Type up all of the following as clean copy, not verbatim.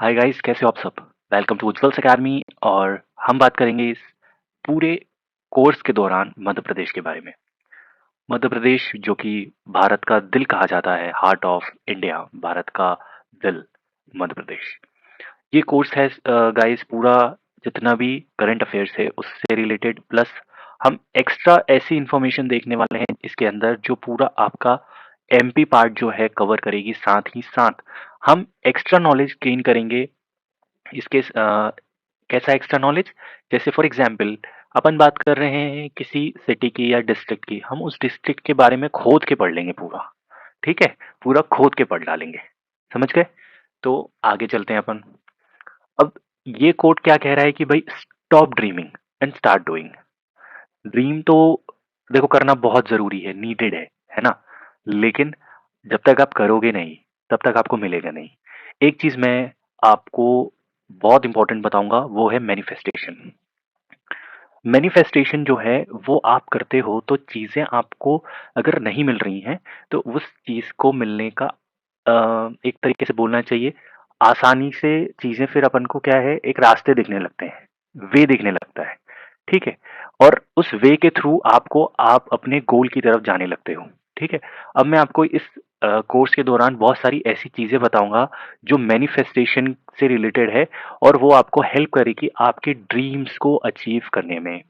Hi guys, कैसे हो आप सब? Welcome to Ujjwal's academy. और हम बात करेंगे इस पूरे कोर्स के दौरान मध्य प्रदेश के बारे में। मध्य प्रदेश जो कि भारत का दिल कहा जाता है, हार्ट ऑफ इंडिया, भारत का दिल, मध्य प्रदेश। ये कोर्स है गाइस, पूरा जितना भी करंट अफेयर्स है उससे रिलेटेड, प्लस हम एक्स्ट्रा ऐसी इंफॉर्मेशन देखने वाले हैं इसके अंदर जो पूरा आपका एमपी पार्ट जो है कवर करेगी। साथ ही साथ हम एक्स्ट्रा नॉलेज गेन करेंगे इसके कैसा एक्स्ट्रा नॉलेज? जैसे फॉर एग्जांपल अपन बात कर रहे हैं किसी सिटी की या डिस्ट्रिक्ट की, हम उस डिस्ट्रिक्ट के बारे में खोद के पढ़ लेंगे पूरा। ठीक है, पूरा खोद के पढ़ डालेंगे। समझ गए? तो आगे चलते हैं अपन। अब ये कोट क्या कह रहा है कि भाई stop dreaming and start doing. Dream तो देखो करना बहुत जरूरी है, नीडेड है ना? लेकिन जब तक आप करोगे नहीं तब तक आपको मिलेगा नहीं। एक चीज मैं आपको बहुत इंपॉर्टेंट बताऊंगा, वो है मैनिफेस्टेशन। मैनिफेस्टेशन जो है वो आप करते हो तो चीजें आपको अगर नहीं मिल रही हैं तो उस चीज को मिलने का एक तरीके से बोलना चाहिए, आसानी से चीजें फिर अपन को क्या है, एक रास्ते दिखने लगते हैं, वे दिखने लगता है। ठीक है, और उस वे के थ्रू आपको आप अपने गोल की तरफ जाने लगते हो। ठीक है, अब मैं आपको इस कोर्स के दौरान बहुत सारी ऐसी चीजें बताऊंगा जो मैनिफेस्टेशन से रिलेटेड है, और वो आपको हेल्प करेगी आपके ड्रीम्स को अचीव करने में।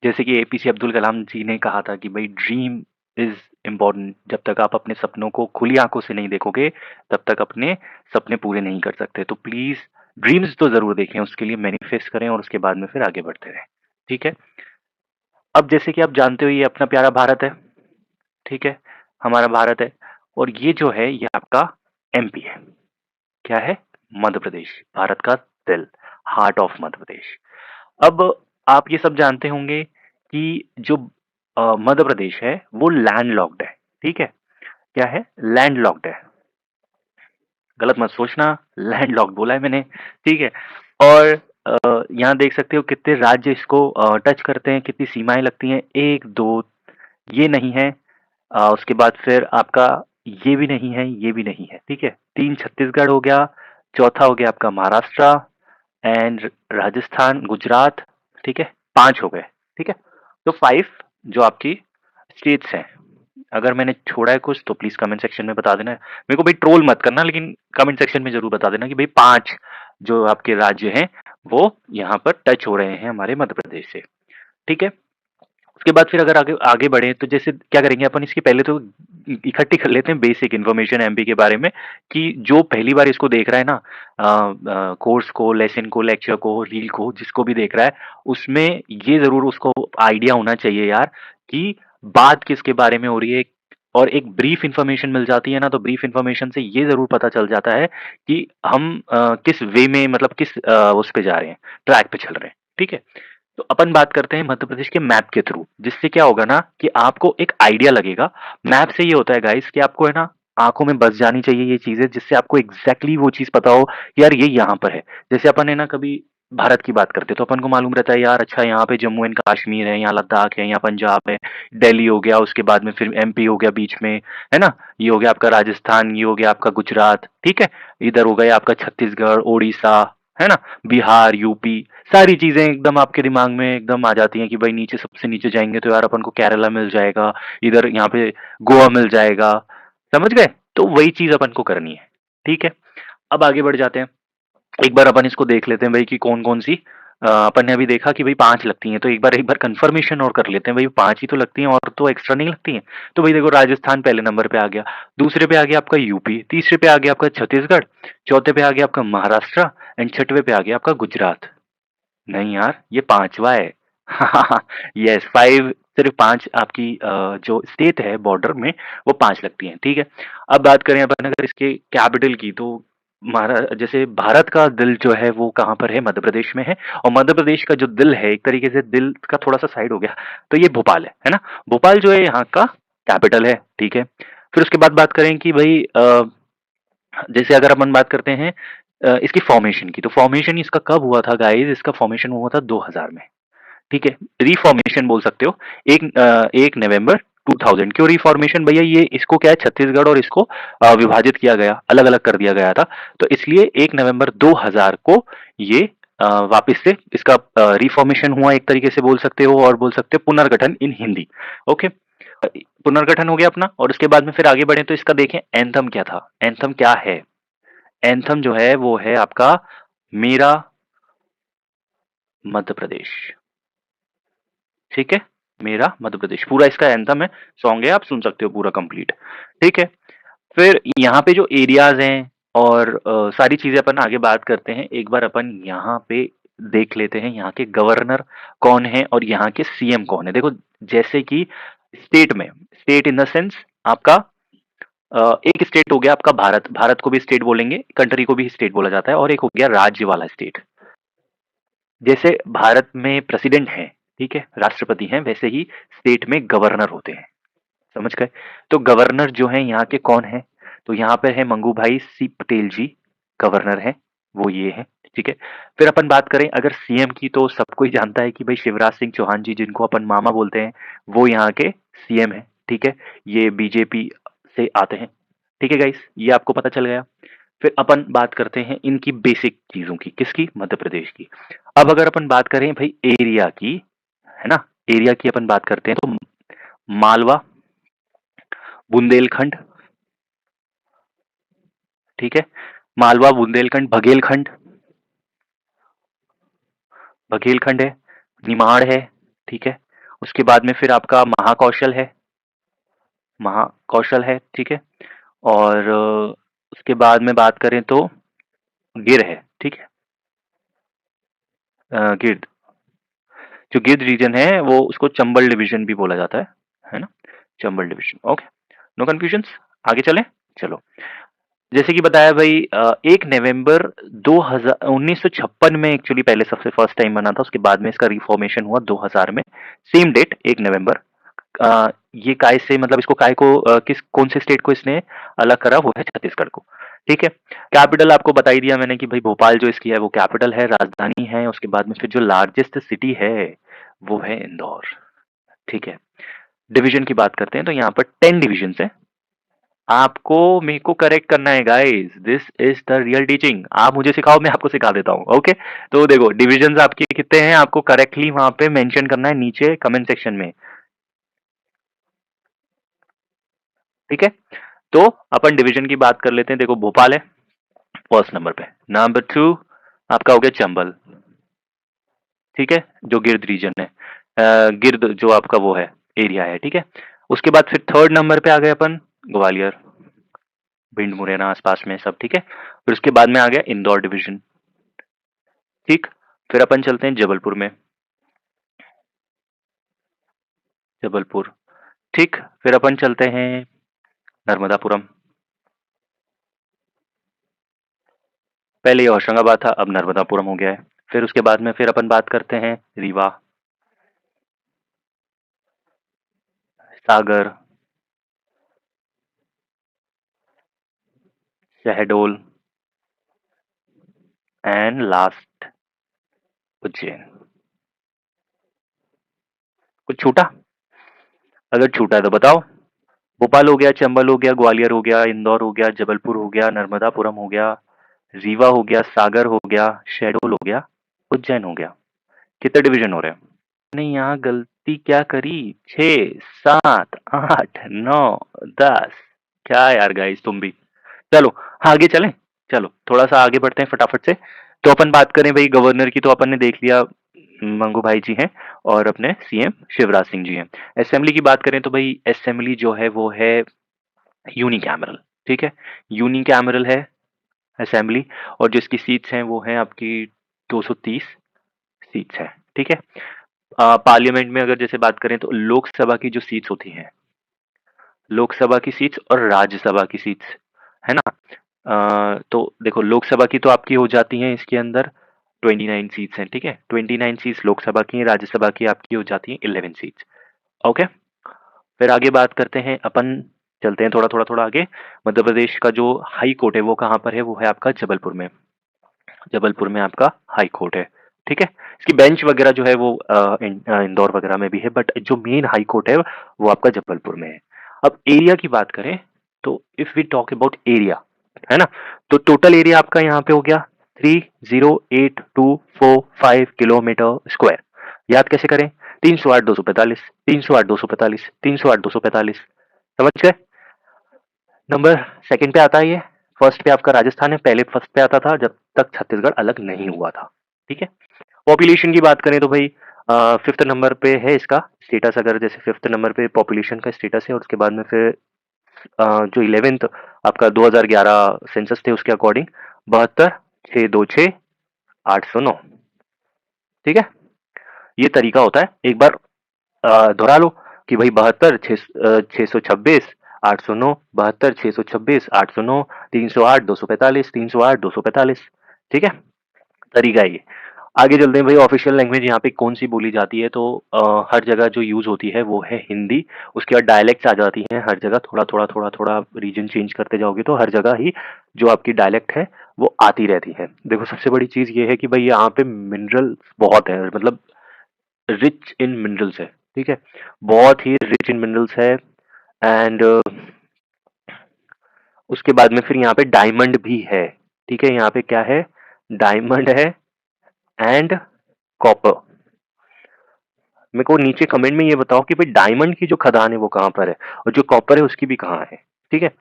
जैसे कि एपीजे अब्दुल कलाम जी ने कहा था कि भाई ड्रीम इज इम्पोर्टेंट। जब तक आप अपने सपनों को खुली आंखों से नहीं देखोगे तब तक अपने सपने पूरे नहीं कर सकते। तो प्लीज ड्रीम्स तो जरूर देखें, उसके लिए मैनिफेस्ट करें और उसके बाद में फिर आगे बढ़ते रहें। ठीक है, अब जैसे कि आप जानते हो ये अपना प्यारा भारत है। ठीक है, हमारा भारत है, और ये जो है ये आपका एमपी है। क्या है? मध्य प्रदेश, भारत का दिल, हार्ट ऑफ मध्य प्रदेश। अब आप ये सब जानते होंगे कि जो मध्य प्रदेश है वो लैंडलॉक्ड है। ठीक है, क्या है? लैंडलॉक्ड है। गलत मत सोचना, लैंडलॉक्ड बोला है मैंने। ठीक है, और यहाँ देख सकते हो कितने राज्य इसको टच करते हैं, कितनी सीमाएं लगती हैं, एक दो, ये नहीं है। उसके बाद फिर आपका ये भी नहीं है, ये भी नहीं है। ठीक है, तीन छत्तीसगढ़ हो गया, चौथा हो गया आपका महाराष्ट्र एंड राजस्थान, गुजरात। ठीक है, पांच हो गए। ठीक है, तो फाइव जो आपकी स्टेट्स हैं। अगर मैंने छोड़ा है कुछ तो प्लीज कमेंट सेक्शन में बता देना। मेरे को भाई ट्रोल मत करना, लेकिन कमेंट सेक्शन में जरूर बता देना कि भाई पांच जो आपके राज्य हैं वो यहाँ पर टच हो रहे हैं हमारे मध्य प्रदेश से। ठीक है, उसके बाद फिर अगर आगे आगे बढ़े तो जैसे क्या करेंगे अपन, इसकी पहले तो इकट्ठी कर लेते हैं बेसिक इन्फॉर्मेशन एमपी के बारे में, कि जो पहली बार इसको देख रहा है ना, कोर्स को, लेसन को, लेक्चर को, रील को, जिसको भी देख रहा है, उसमें ये जरूर उसको आइडिया होना चाहिए यार कि बात किसके बारे में हो रही है। और एक ब्रीफ इंफॉर्मेशन मिल जाती है ना, तो ब्रीफ इंफॉर्मेशन से ये जरूर पता चल जाता है कि हम किस वे में, मतलब किस उस पे जा रहे हैं, ट्रैक पे चल रहे हैं। ठीक है, तो अपन बात करते हैं मध्य प्रदेश के मैप के थ्रू, जिससे क्या होगा ना कि आपको एक आइडिया लगेगा। मैप से ये होता है गाइस कि आपको है ना आंखों में बस जानी चाहिए ये चीजें, जिससे आपको एग्जैक्टली वो चीज पता हो कि यार ये यहाँ पर है। जैसे अपन है ना कभी भारत की बात करते हैं तो अपन को मालूम रहता है यार, अच्छा यहाँ पे जम्मू एंड कश्मीर है, यहाँ लद्दाख है, यहाँ पंजाब है, दिल्ली हो गया, उसके बाद में फिर एमपी हो गया बीच में, है ना, ये हो गया आपका राजस्थान, ये हो गया आपका गुजरात। ठीक है, इधर हो गया आपका छत्तीसगढ़, उड़ीसा, है ना, बिहार, यूपी। सारी चीजें एकदम आपके दिमाग में एकदम आ जाती हैं कि भाई नीचे, सबसे नीचे जाएंगे तो यार अपन को केरला मिल जाएगा, इधर यहाँ पे गोवा मिल जाएगा। समझ गए? तो वही चीज अपन को करनी है। ठीक है, अब आगे बढ़ जाते हैं। एक बार अपन इसको देख लेते हैं भाई कि कौन कौन सी अपन ने अभी देखा कि भाई पांच लगती हैं, तो एक बार कंफर्मेशन और कर लेते हैं भाई, पांच ही तो लगती हैं और तो एक्स्ट्रा नहीं लगती हैं। तो भाई देखो, राजस्थान पहले नंबर पे आ गया, दूसरे पे आ गया आपका यूपी, तीसरे पे आ गया आपका छत्तीसगढ़, चौथे पे आ गया आपका महाराष्ट्र, एंड छठवे पे आ गया आपका गुजरात। नहीं यार, ये पांचवा है। यस, फाइव, सिर्फ पांच आपकी जो स्टेट है बॉर्डर में, वो पांच लगती हैं। ठीक है, अब बात करें अपन अगर इसके कैपिटल की, तो जैसे भारत का दिल जो है वो कहाँ पर है? मध्य प्रदेश में है। और मध्य प्रदेश का जो दिल है, एक तरीके से दिल का थोड़ा सा साइड हो गया, तो ये भोपाल है ना। भोपाल जो है यहाँ का कैपिटल है। ठीक है, फिर उसके बाद बात करें कि भाई जैसे अगर अपन बात करते हैं इसकी फॉर्मेशन की, तो फॉर्मेशन इसका कब हुआ था गाइस? इसका फॉर्मेशन हुआ था 2000 में। ठीक है, रिफॉर्मेशन बोल सकते हो। 1 नवंबर 2000 क्यों रिफॉर्मेशन भैया? ये इसको क्या है, छत्तीसगढ़ और इसको विभाजित किया गया, अलग अलग कर दिया गया था, तो इसलिए 1 नवंबर 2000 को ये वापस से इसका रिफॉर्मेशन हुआ, एक तरीके से बोल सकते हो, और बोल सकते हो पुनर्गठन इन हिंदी। ओके, पुनर्गठन हो गया अपना, और उसके बाद में फिर आगे बढ़े तो इसका देखें एंथम क्या था। एंथम क्या है? एंथम जो है वो है आपका मेरा मध्य प्रदेश। ठीक है, मेरा मध्य प्रदेश पूरा इसका एंथम है, सॉन्ग है, आप सुन सकते हो पूरा कंप्लीट। ठीक है, फिर यहाँ पे जो एरियाज हैं और सारी चीजें अपन आगे बात करते हैं। एक बार अपन यहाँ पे देख लेते हैं यहाँ के गवर्नर कौन है और यहाँ के सीएम कौन है। देखो, जैसे कि स्टेट में, स्टेट इन द सेंस आपका एक स्टेट हो गया आपका भारत, भारत को भी स्टेट बोलेंगे, कंट्री को भी स्टेट बोला जाता है, और एक हो गया राज्य वाला स्टेट। जैसे भारत में प्रेसिडेंट है, ठीक है, राष्ट्रपति हैं, वैसे ही स्टेट में गवर्नर होते हैं। समझ गए? तो गवर्नर जो है यहाँ के कौन है? तो यहाँ पे है मंगू भाई सी पटेल जी, गवर्नर है, वो ये है। ठीक है, फिर अपन बात करें अगर सीएम की, तो सबको ही जानता है कि भाई शिवराज सिंह चौहान जी, जिनको अपन मामा बोलते हैं, वो यहाँ के सीएम है। ठीक है, ये बीजेपी से आते हैं। ठीक है गाइस, ये आपको पता चल गया। फिर अपन बात करते हैं इनकी बेसिक चीजों की, किसकी? मध्य प्रदेश की। अब अगर अपन बात करें भाई एरिया की, है ना, एरिया की अपन बात करते हैं, तो मालवा, बुंदेलखंड, ठीक है, मालवा, बुंदेलखंड, बघेलखंड, बघेलखंड है, निमाड़ है, ठीक है, उसके बाद में फिर आपका महाकौशल है, महाकौशल है, ठीक है, और उसके बाद में बात करें तो गिर है, ठीक है, गिर्द, जो गिर्द रीजन है वो उसको चंबल डिवीजन भी बोला जाता है ना, Chambal division. Okay, no confusions, आगे चलें। चलो, जैसे कि बताया भाई 1 नवंबर 2000 1956 में एक्चुअली पहले सबसे फर्स्ट टाइम बना था, उसके बाद में इसका रिफॉर्मेशन हुआ 2000 में, सेम डेट 1 नवंबर। ये काय से, मतलब इसको काय को किस कौन से स्टेट को इसने अलग करा, वो है छत्तीसगढ़ को। ठीक है, कैपिटल आपको बता ही दिया मैंने कि भाई भोपाल जो इसकी है वो कैपिटल है, राजधानी है। उसके बाद में फिर जो लार्जेस्ट सिटी है वो है इंदौर। ठीक है, डिवीजन की बात करते हैं तो यहाँ पर 10 डिविजन है। आपको मेरे को करेक्ट करना है guys, this is the real teaching. आप मुझे सिखाओ, मैं आपको सिखा देता हूँ। ओके, तो देखो डिविजन्स आपके कितने हैं, आपको करेक्टली वहां पे मेंशन करना है नीचे कमेंट सेक्शन में। ठीक है, तो अपन डिवीजन की बात कर लेते हैं। देखो, भोपाल है फर्स्ट नंबर पे, नंबर 2 आपका हो गया चंबल, ठीक है, जो गिर्द रीजन है, गिर्द जो आपका वो है, एरिया है। ठीक है, उसके बाद फिर थर्ड नंबर पे आ गए अपन ग्वालियर, भिंड, मुरैना आसपास में सब। ठीक है, फिर उसके बाद में आ गया इंदौर डिवीजन। ठीक, फिर अपन चलते हैं जबलपुर में, जबलपुर। ठीक, फिर अपन चलते हैं नर्मदापुरम, पहले ये होशंगाबाद था, अब नर्मदापुरम हो गया है। फिर उसके बाद में फिर अपन बात करते हैं रीवा, सागर, शहडोल, एंड लास्ट उज्जैन। कुछ छूटा? अगर छूटा है तो बताओ। भोपाल हो गया, चंबल हो गया, ग्वालियर हो गया, इंदौर हो गया, जबलपुर हो गया, नर्मदापुरम हो गया, रीवा हो गया, सागर हो गया, शहडोल हो गया, उज्जैन हो गया। कितने डिवीजन हो रहे हैं? ने यहाँ गलती क्या करी? 6, 7, 8, 9, 10। क्या यार गाइस, तुम भी। चलो आगे चलें। चलो थोड़ा सा आगे बढ़ते हैं फटाफट से। तो अपन बात करें भाई गवर्नर की, तो अपन ने देख लिया मंगू भाई जी हैं, और अपने सीएम शिवराज सिंह जी हैं। असेंबली की बात करें तो भाई असेंबली जो है वो है यूनिकैमरल। ठीक है, यूनिकैमरल है असेंबली, और जो इसकी सीट्स हैं वो हैं आपकी 230 सीट्स हैं। ठीक है, पार्लियामेंट में अगर जैसे बात करें तो लोकसभा की जो सीट्स होती हैं, लोकसभा की सीट्स और राज्यसभा की सीट्स, है ना, तो देखो लोकसभा की तो आपकी हो जाती हैं इसके अंदर 29 सीट्स हैं। ठीक है, 29 सीट्स लोकसभा की हैं, राज्यसभा की आपकी हो जाती हैं 11 सीट्स। ओके, फिर आगे बात करते हैं अपन, चलते हैं थोड़ा थोड़ा थोड़ा आगे। मध्य प्रदेश का जो हाई कोर्ट है वो कहाँ पर है? वो है आपका जबलपुर में, जबलपुर में आपका हाई कोर्ट है। ठीक है? इसकी बेंच वगैरह जो है वो इंदौर वगैरह में भी है, बट जो मेन हाई कोर्ट है वो आपका जबलपुर में है। अब एरिया की बात करें तो if we talk about area, है ना, तो टोटल एरिया आपका यहाँ पे हो गया 308245 किलोमीटर स्क्वायर। याद कैसे करें? 308 245, 308 245, 308 245। समझ गए? नंबर सेकंड पे आता है ये। फर्स्ट पे आपका राजस्थान है, पहले फर्स्ट पे आता था जब तक छत्तीसगढ़ अलग नहीं हुआ था। ठीक है? पॉपुलेशन की बात करें तो भाई फिफ्थ नंबर पे है इसका स्टेटस। अगर जैसे फिफ्थ नंबर पे पॉपुलेशन का स्टेटस है और उसके बाद में फिर जो 11th आपका 2011 सेंसस थे उसके अकॉर्डिंग 72 626 809। ठीक है? ये तरीका होता है। एक बार दोहरा लो कि भाई 72 626 809, 72 626 809, 308 245, 308 245। ठीक है? तरीका है ये। आगे चलते हैं भाई। ऑफिशियल लैंग्वेज यहाँ पे कौन सी बोली जाती है? तो हर जगह जो यूज होती है वो है हिंदी। उसके बाद डायलेक्ट्स आ जाती हैं हर जगह। थोड़ा थोड़ा थोड़ा थोड़ा रीजन चेंज करते जाओगे तो हर जगह ही जो आपकी डायलेक्ट है वो आती रहती है। देखो सबसे बड़ी चीज ये है कि भाई यहाँ पे मिनरल बहुत है, मतलब रिच इन मिनरल्स है। ठीक है? बहुत ही रिच इन मिनरल्स है। एंड उसके बाद में फिर यहाँ पे डायमंड भी है। ठीक है? यहाँ पे क्या है? डायमंड है एंड कॉपर। मेरे को नीचे कमेंट में ये बताओ कि भाई डायमंड की जो खदान है वो कहाँ पर है और जो कॉपर है उसकी भी कहाँ है। ठीक है?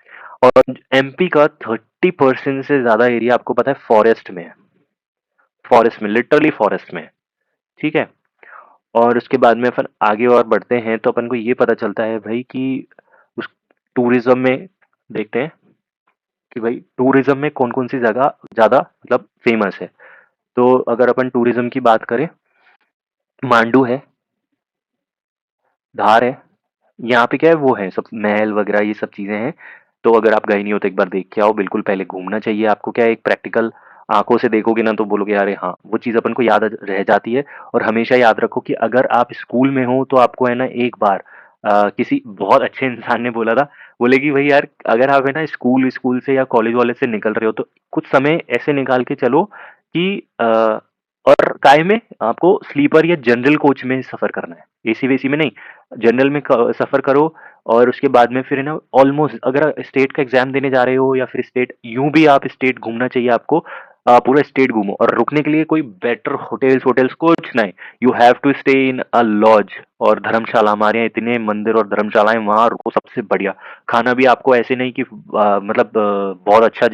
और एमपी का 30% से ज्यादा एरिया आपको पता है फॉरेस्ट में है। फॉरेस्ट में, लिटरली फॉरेस्ट में है। ठीक है? और उसके बाद में अपन आगे और बढ़ते हैं तो अपन को ये पता चलता है भाई कि उस टूरिज्म में देखते हैं कि भाई टूरिज्म में कौन कौन सी जगह ज्यादा मतलब फेमस है। तो अगर अपन टूरिज्म की बात करें, मांडू है, धार है। यहाँ पे क्या है वो है सब महल वगैरह ये सब चीजें हैं। तो अगर आप गए नहीं हो तो एक बार देख के आओ, बिल्कुल पहले घूमना चाहिए आपको। क्या है, एक प्रैक्टिकल आंखों से देखोगे ना तो बोलोगे अरे हाँ, वो चीज अपन को याद रह जाती है। और हमेशा याद रखो कि अगर आप स्कूल में हो तो आपको है ना एक बार किसी बहुत अच्छे इंसान ने बोला था, बोले कि भाई यार अगर आप है ना स्कूल स्कूल से या कॉलेज वॉलेज से निकल रहे हो तो कुछ समय ऐसे निकाल के चलो कि और काय में आपको स्लीपर या जनरल कोच में सफर करना है, एसी वेसी में नहीं। जनरल में सफर करो। और उसके बाद में फिर है ना ऑलमोस्ट अगर स्टेट का एग्जाम देने जा रहे हो या फिर स्टेट यूं भी आप स्टेट घूमना चाहिए आपको। पूरा स्टेट घूमो और रुकने के लिए कोई बेटर होटल्स होटल्स कुछ नहीं। You have to stay in a lodge और धर्मशाला। हमारे यहाँ इतने मंदिर और धर्मशालाएं, वहां रुको सबसे बढ़िया। खाना भी आपको ऐसे नहीं कि मतलब बहुत अच्छा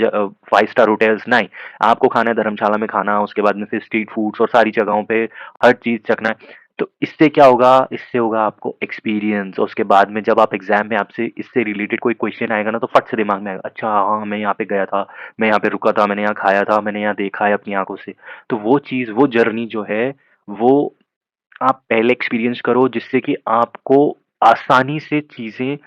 5 स्टार होटल्स नहीं। आपको खाना है धर्मशाला में खाना, उसके बाद में फिर स्ट्रीट फूड्स और सारी जगहों पे हर चीज चखना है। तो इससे क्या होगा? इससे होगा आपको एक्सपीरियंस। उसके बाद में जब आप एग्जाम में आपसे इससे रिलेटेड कोई क्वेश्चन आएगा ना तो फट से दिमाग में आएगा, अच्छा हाँ मैं यहाँ पे गया था, मैं यहाँ पे रुका था, मैंने यहाँ खाया था, मैंने यहाँ देखा है अपनी आंखों से। तो वो चीज, वो जर्नी जो है वो आप पहले एक्सपीरियंस करो जिससे कि आपको आसानी से चीजें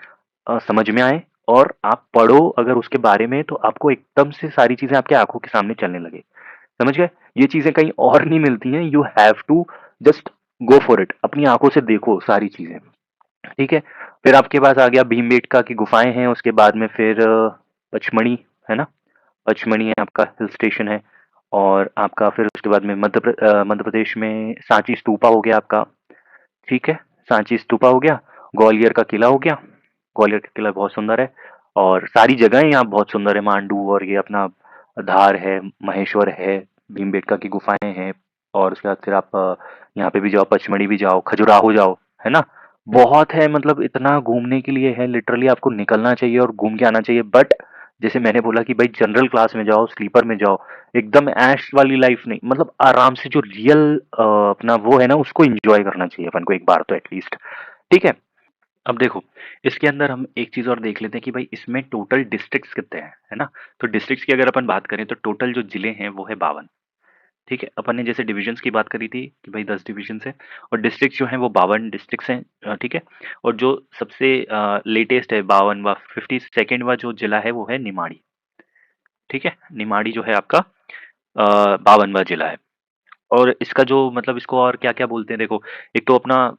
समझ में आए। और आप पढ़ो अगर उसके बारे में तो आपको एकदम से सारी चीजें आपके आंखों के सामने चलने लगे। समझ गए? ये चीजें कहीं और नहीं मिलती हैं। You have to just go for it. अपनी आंखों से देखो सारी चीजें। ठीक है? फिर आपके पास आ गया भीमबेटका की गुफाएं हैं। उसके बाद में फिर पचमढ़ी है ना। पचमढ़ी है आपका हिल स्टेशन है। और आपका फिर उसके बाद में मध्य प्रदेश में सांची स्तूपा हो गया आपका। ठीक है? सांची स्तूपा हो गया। ग्वालियर का किला हो गया। ग्वालियर का किला बहुत सुंदर है। और सारी जगहें यहाँ बहुत सुंदर है। मांडू और ये अपना धार है, महेश्वर है, भीमबेटका की गुफाएं हैं। और उसके बाद फिर आप यहाँ पे भी जाओ, पचमढ़ी भी जाओ, खजुराहो जाओ, है ना। बहुत है, मतलब इतना घूमने के लिए है। लिटरली आपको निकलना चाहिए और घूम के आना चाहिए। बट जैसे मैंने बोला कि भाई जनरल क्लास में जाओ, स्लीपर में जाओ। एकदम ऐश वाली लाइफ नहीं, मतलब आराम से जो रियल अपना वो है ना उसको एंजॉय करना चाहिए अपन को एक बार तो एटलीस्ट। ठीक है? अब देखो, इसके अंदर हम एक चीज और देख लेते हैं कि भाई इसमें टोटल डिस्ट्रिक्ट्स कितने हैं, है ना। तो डिस्ट्रिक्ट्स की अगर अपन बात करें तो टोटल जो जिले हैं वो है 52। ठीक है? अपन ने जैसे डिविजन्स की बात करी थी कि भाई 10 डिविजन है। और डिस्ट्रिक्ट जो हैं वो 52 डिस्ट्रिक्ट्स हैं। ठीक है? और जो सबसे लेटेस्ट है 52वां 52वां जो जिला है वो है निमाड़ी। ठीक है? निमाड़ी जो है आपका 52वां जिला है। और इसका जो मतलब इसको और क्या-क्या बोलते हैं देखो, एक तो अपना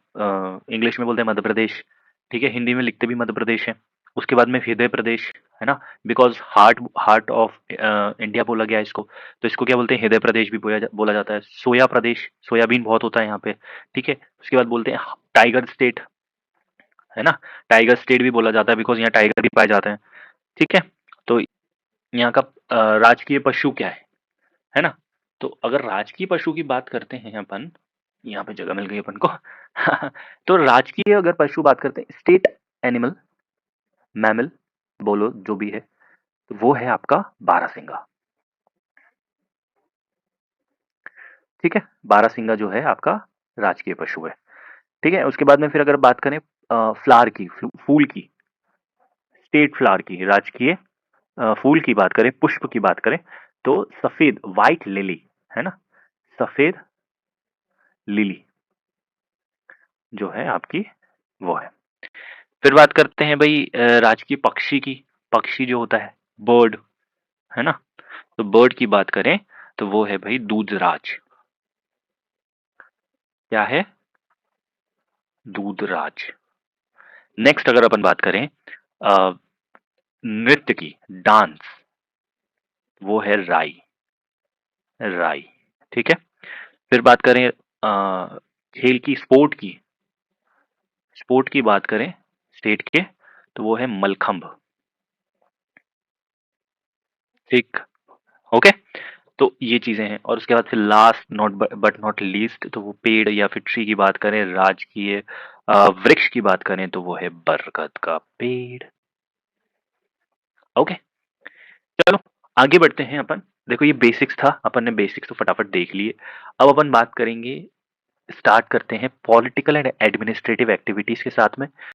इंग्लिश में बोलते हैं मध्य प्रदेश। ठीक है? हिंदी में लिखते भी मध्य प्रदेश है। उसके बाद में हृदय प्रदेश, है ना? Because heart heart of India बोला गया है इसको, तो इसको क्या बोलते हैं? हृदय प्रदेश भी बोला जाता है। सोया प्रदेश, सोयाबीन बहुत होता है यहाँ पे, ठीक है? उसके बाद बोलते हैं टाइगर स्टेट, है ना? टाइगर स्टेट भी बोला जाता है बिकॉज़ यहाँ टाइगर भी पाए जाते हैं, ठीक है? तो यहाँ का राजकीय पशु क्या है ना? तो अगर राजकीय पशु की बात करते हैं अपन, यहाँ पे जगह मिल गई अपन को। तो राजकीय अगर पशु बात करते हैं, स्टेट एनिमल, मैमल बोलो जो भी है, तो वो है आपका बारहसिंगा, ठीक है? बारहसिंगा जो है आपका राजकीय पशु है, ठीक है? उसके बाद में फिर अगर बात करें फ्लावर की, फूल की, स्टेट फ्लावर की, राजकीय फूल की बात करें, पुष्प की बात करें, तो सफेद व्हाइट लिली, है ना? सफेद लिली जो है आपकी वो है। फिर बात करते हैं भाई राजकीय पक्षी की। पक्षी जो होता है बर्ड, है ना? तो बर्ड की बात करें तो वो है भाई दूधराज। क्या है? दूधराज। नेक्स्ट अगर अपन बात करें अ, नृत्य की, डांस, वो है राई। राई, ठीक है? फिर बात करें खेल की, स्पोर्ट की बात करें स्टेट के, तो वो है मलखंभ, ठीक? ओके, तो ये चीजें हैं। और उसके बाद फिर last not but not least, तो वो पेड़ या फिर ट्री की बात करें, राजकीय वृक्ष की बात करें, तो वो है बरगद का पेड़। ओके, चलो आगे बढ़ते हैं अपन। देखो ये बेसिक्स था, अपन ने बेसिक्स तो फटाफट देख लिए। अब अपन बात करेंगे, स्टार्ट करते हैं पॉलिटिकल एंड एडमिनिस्ट्रेटिव एक्टिविटीज के साथ में।